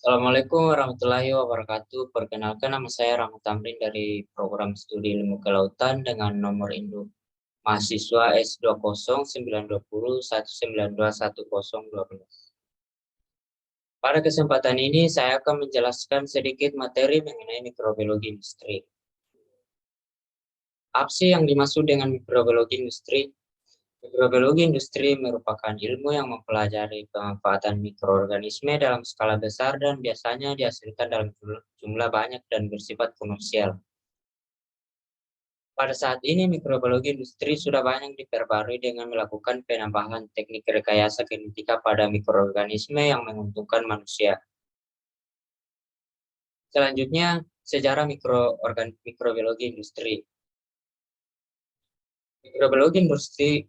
Assalamualaikum warahmatullahi wabarakatuh. Perkenalkan, nama saya Rahmat Tamrin dari Program Studi Ilmu Kelautan dengan nomor induk mahasiswa S209201921012. Pada kesempatan ini saya akan menjelaskan sedikit materi mengenai mikrobiologi industri. Apa sih yang dimaksud dengan mikrobiologi industri? Mikrobiologi industri merupakan ilmu yang mempelajari pemanfaatan mikroorganisme dalam skala besar dan biasanya dihasilkan dalam jumlah banyak dan bersifat komersial. Pada saat ini, mikrobiologi industri sudah banyak diperbarui dengan melakukan penambahan teknik rekayasa genetika pada mikroorganisme yang menguntungkan manusia. Selanjutnya, sejarah mikrobiologi industri. Mikrobiologi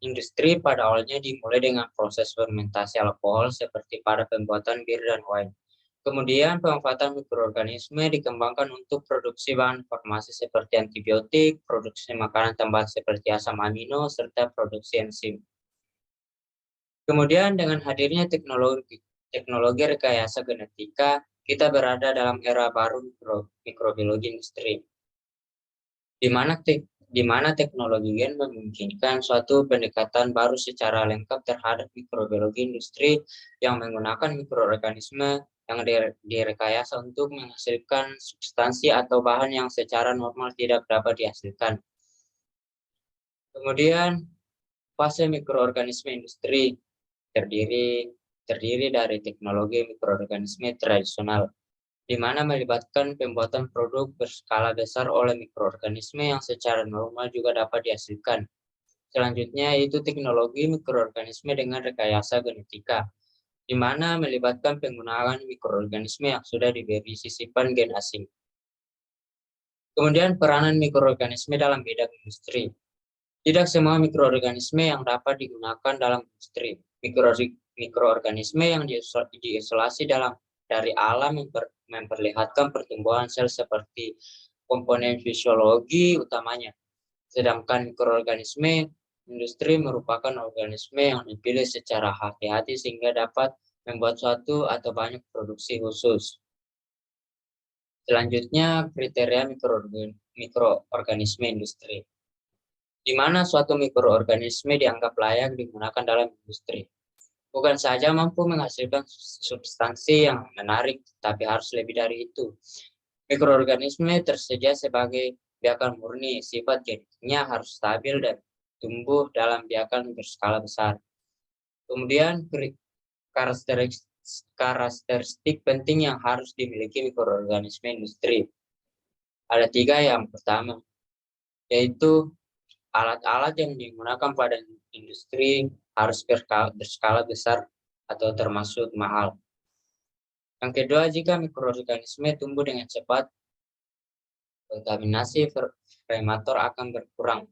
industri pada awalnya dimulai dengan proses fermentasi alkohol seperti pada pembuatan bir dan wine. Kemudian pemanfaatan mikroorganisme dikembangkan untuk produksi bahan farmasi seperti antibiotik, produksi makanan tambahan seperti asam amino, serta produksi enzim. Kemudian dengan hadirnya teknologi rekayasa genetika, kita berada dalam era baru mikrobiologi industri, di mana teknologi gen memungkinkan suatu pendekatan baru secara lengkap terhadap mikrobiologi industri yang menggunakan mikroorganisme yang direkayasa untuk menghasilkan substansi atau bahan yang secara normal tidak dapat dihasilkan. Kemudian, fase mikroorganisme industri terdiri dari teknologi mikroorganisme tradisional, di mana melibatkan pembuatan produk berskala besar oleh mikroorganisme yang secara normal juga dapat dihasilkan. Selanjutnya yaitu teknologi mikroorganisme dengan rekayasa genetika, di mana melibatkan penggunaan mikroorganisme yang sudah diberi sisipan gen asing. Kemudian peranan mikroorganisme dalam bidang industri. Tidak semua mikroorganisme yang dapat digunakan dalam industri. Mikroorganisme yang diisolasi dari alam memperlihatkan pertumbuhan sel seperti komponen fisiologi utamanya. Sedangkan mikroorganisme industri merupakan organisme yang dipilih secara hati-hati sehingga dapat membuat suatu atau banyak produksi khusus. Selanjutnya, kriteria mikroorganisme industri, di mana suatu mikroorganisme dianggap layak digunakan dalam industri. Bukan saja mampu menghasilkan substansi yang menarik, tapi harus lebih dari itu. Mikroorganisme tersedia sebagai biakan murni, sifat genetiknya harus stabil dan tumbuh dalam biakan berskala besar. Kemudian karakteristik penting yang harus dimiliki mikroorganisme industri. Ada 3. Yang pertama, yaitu alat-alat yang digunakan pada industri harus berskala besar atau termasuk mahal. Yang kedua, jika mikroorganisme tumbuh dengan cepat, kontaminasi premator akan berkurang.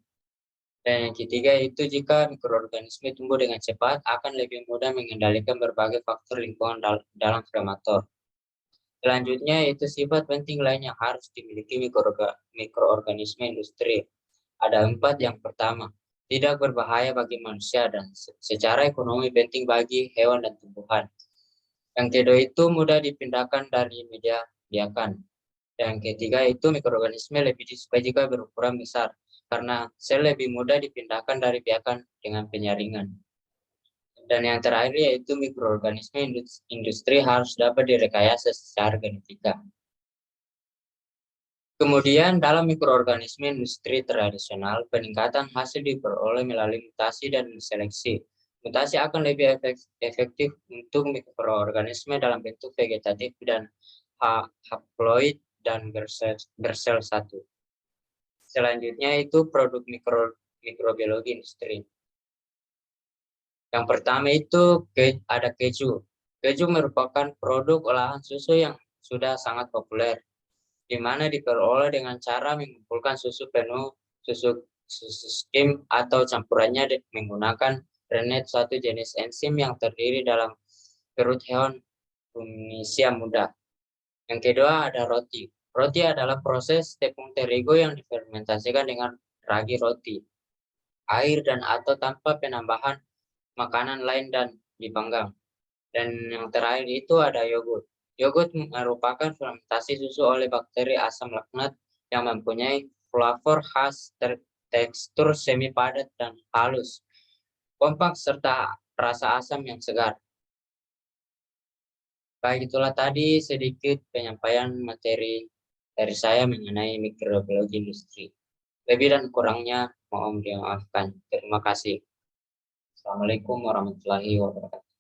Dan yang ketiga itu jika mikroorganisme tumbuh dengan cepat, akan lebih mudah mengendalikan berbagai faktor lingkungan dalam premator. Selanjutnya itu sifat penting lain yang harus dimiliki mikroorganisme industri. Ada 4. Yang pertama, tidak berbahaya bagi manusia dan secara ekonomi penting bagi hewan dan tumbuhan. Yang kedua itu mudah dipindahkan dari media biakan. Dan ketiga itu mikroorganisme lebih disukai jika berukuran besar, karena sel lebih mudah dipindahkan dari biakan dengan penyaringan. Dan yang terakhir yaitu mikroorganisme industri harus dapat direkayasa secara genetika. Kemudian dalam mikroorganisme industri tradisional, peningkatan hasil diperoleh melalui mutasi dan seleksi. Mutasi akan lebih efektif untuk mikroorganisme dalam bentuk vegetatif dan haploid dan bersel satu. Selanjutnya itu produk mikrobiologi industri. Yang pertama itu ada keju. Keju merupakan produk olahan susu yang sudah sangat populer, di mana diperoleh dengan cara mengumpulkan susu penuh, susu skim atau campurannya menggunakan rennet, suatu jenis enzim yang terdiri dalam perut hewan ruminisia muda. Yang kedua ada roti. Roti adalah proses tepung terigu yang difermentasikan dengan ragi roti, air dan atau tanpa penambahan makanan lain dan dipanggang. Dan yang terakhir itu ada yogurt. Yogurt merupakan fermentasi susu oleh bakteri asam laknat yang mempunyai flavor khas, tekstur semi padat dan halus, kompak serta rasa asam yang segar. Baik, itulah tadi sedikit penyampaian materi dari saya mengenai mikrobiologi industri. Lebih dan kurangnya mohon dimaafkan. Terima kasih. Assalamualaikum warahmatullahi wabarakatuh.